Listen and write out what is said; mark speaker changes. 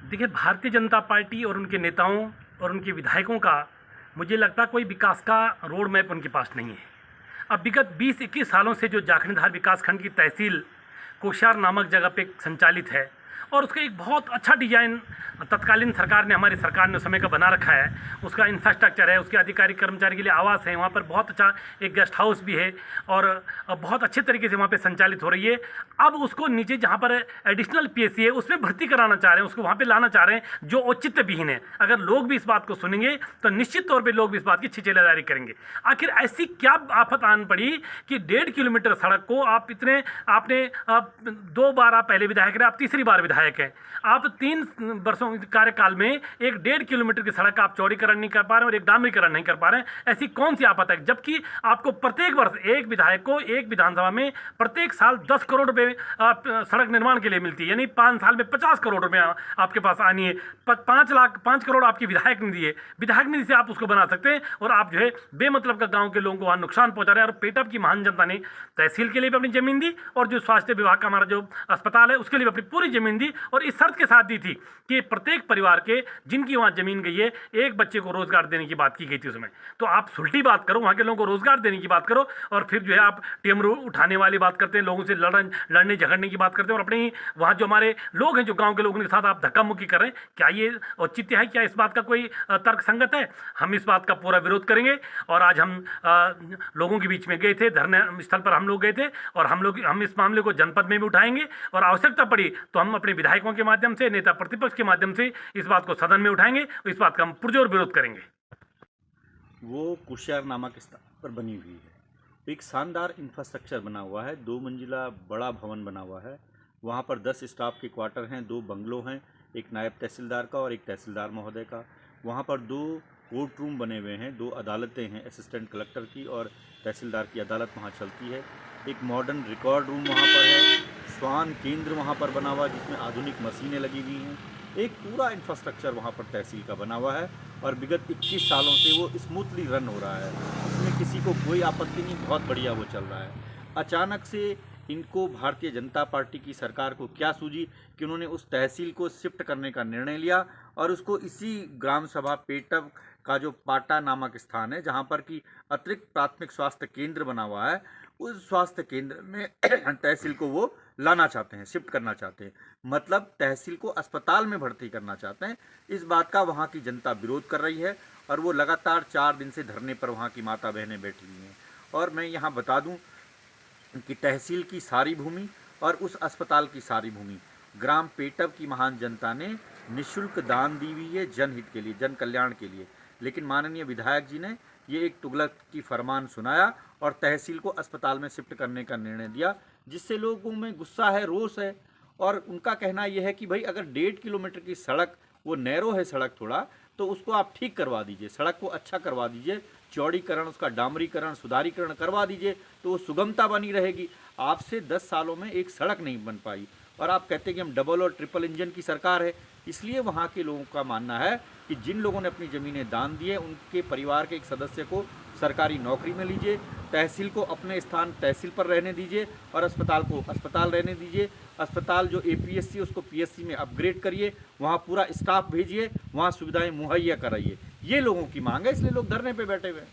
Speaker 1: देखिए, भारतीय जनता पार्टी और उनके नेताओं और उनके विधायकों का मुझे लगता है कोई विकास का रोड मैप उनके पास नहीं है। अब विगत 20-21 सालों से जो जाखणीधार विकासखंड की तहसील कोश्यार नामक जगह पे संचालित है और उसका एक बहुत अच्छा डिजाइन तत्कालीन सरकार ने, हमारी सरकार ने उस समय का बना रखा है। उसका इंफ्रास्ट्रक्चर है, उसके अधिकारी कर्मचारी के लिए आवास है, वहाँ पर बहुत अच्छा एक गेस्ट हाउस भी है और बहुत अच्छे तरीके से वहाँ पे संचालित हो रही है। अब उसको नीचे जहाँ पर एडिशनल पीएससी है उसमें भर्ती कराना चाह रहे हैं, उसको वहाँ पे लाना चाह रहे हैं, जो औचित्य विहीन है। अगर लोग भी इस बात को सुनेंगे तो निश्चित तौर पर लोग भी इस बात की छिछेलेदारी करेंगे। आखिर ऐसी क्या आफत आन पड़ी कि 1.5 किलोमीटर सड़क को आपने 2 बार आप पहले विधायक रहे, आप तीसरी बार विधायक हैं, आप 3 वर्षों कार्यकाल में एक 1.5 किलोमीटर की सड़क आप चौड़ीकरण नहीं कर पा रहे हैं और एक डामरीकरण नहीं कर पा रहे हैं। ऐसी कौन सी आफत है? जबकि आपको प्रत्येक वर्ष एक विधायक को एक विधानसभा में प्रत्येक साल 10 करोड़ रुपए सड़क निर्माण के लिए मिलती है, यानी 5 साल में 50 करोड़ रुपए आपके पास आनी है। 5 करोड़ आपकी विधायक निधि है, विधायक निधि से आप उसको बना सकते हैं और आप जो है बेमतलब का गाँव के लोगों को वहाँ नुकसान पहुँचा रहे हैं। और पेटअप की महान जनता ने तहसील के लिए भी अपनी जमीन दी और जो स्वास्थ्य विभाग का हमारा जो अस्पताल है उसके लिए भी अपनी पूरी जमीन दी और इस शर्त के साथ दी थी कि प्रत्येक परिवार के जिनकी वहाँ जमीन गई है एक बच्चे को रोजगार देने की बात की गई थी उसमें। तो आप सुलटी बात करो, वहाँ के लोगों को रोजगार देने की बात करो और फिर जो है आप टेमरू उठाने वाली बात करते हैं, लोगों से लड़ने झगड़ने की बात करते हैं और अपने ही वहाँ जो हमारे लोग हैं, जो गाँव के लोगों के साथ आप धक्का मुक्की कर रहे हैं। क्या ये औचित्य है? क्या इस बात का कोई तर्क संगत है? हम इस बात का पूरा विरोध करेंगे और आज हम लोगों के बीच में गए थे, धरने स्थल पर हम लोग गए थे और हम इस मामले को जनपद में भी उठाएंगे और आवश्यकता पड़ी तो हम अपने विधायकों के माध्यम से, नेता प्रतिपक्ष के माध्यम से इस बात को सदन में उठाएंगे और इस बात का हम पुरजोर विरोध करेंगे।
Speaker 2: वो कोश्यार नामक स्थान पर बनी हुई है, एक शानदार इंफ्रास्ट्रक्चर बना हुआ है, 2 मंजिला बड़ा भवन बना हुआ है। वहाँ पर 10 स्टाफ के क्वार्टर हैं, 2 बंगलों हैं, एक नायब तहसीलदार का और एक तहसीलदार महोदय का। वहाँ पर 2 कोर्ट रूम बने हुए हैं, 2 अदालतें हैं, असिस्टेंट कलेक्टर की और तहसीलदार की अदालत वहाँ चलती है। एक मॉडर्न रिकॉर्ड रूम वहाँ पर है, स्वान केंद्र वहाँ पर बना हुआ है जिसमें आधुनिक मशीनें लगी हुई हैं। एक पूरा इंफ्रास्ट्रक्चर वहाँ पर तहसील का बना हुआ है और विगत 21 सालों से वो स्मूथली रन हो रहा है, उसमें किसी को कोई आपत्ति नहीं, बहुत बढ़िया वो चल रहा है। अचानक से इनको भारतीय जनता पार्टी की सरकार को क्या सूझी कि उन्होंने उस तहसील को शिफ्ट करने का निर्णय लिया और उसको इसी ग्राम सभा पेटअप का जो पाटा नामक स्थान है जहाँ पर कि अतिरिक्त प्राथमिक स्वास्थ्य केंद्र बना हुआ है, उस स्वास्थ्य केंद्र में तहसील को वो लाना चाहते हैं, शिफ्ट करना चाहते हैं, मतलब तहसील को अस्पताल में भर्ती करना चाहते हैं। इस बात का वहाँ की जनता विरोध कर रही है और वो लगातार 4 दिन से धरने पर वहाँ की माता बहनें बैठी हुई हैं। और मैं यहाँ बता दूँ कि तहसील की सारी भूमि और उस अस्पताल की सारी भूमि ग्राम पेटअप की महान जनता ने निःशुल्क दान दी हुई है, जनहित के लिए, जन कल्याण के लिए। लेकिन माननीय विधायक जी ने ये एक तुगलक की फरमान सुनाया और तहसील को अस्पताल में शिफ्ट करने का निर्णय दिया, जिससे लोगों में गुस्सा है, रोष है। और उनका कहना यह है कि भाई अगर 1.5 किलोमीटर की सड़क, वो नैरो है सड़क थोड़ा, तो उसको आप ठीक करवा दीजिए, सड़क को अच्छा करवा दीजिए, चौड़ीकरण, उसका डामरीकरण, सुधारीकरण करवा दीजिए तो वो सुगमता बनी रहेगी। आपसे 10 सालों में एक सड़क नहीं बन पाई और आप कहते हैं कि हम डबल और ट्रिपल इंजन की सरकार है। इसलिए वहाँ के लोगों का मानना है कि जिन लोगों ने अपनी ज़मीनें दान दी है उनके परिवार के एक सदस्य को सरकारी नौकरी में लीजिए, तहसील को अपने स्थान तहसील पर रहने दीजिए और अस्पताल को अस्पताल रहने दीजिए। अस्पताल जो APSC उसको PSC में अपग्रेड करिए, वहाँ पूरा स्टाफ भेजिए, वहाँ सुविधाएं मुहैया कराइए। ये लोगों की मांग है, इसलिए लोग धरने पे बैठे हुए हैं।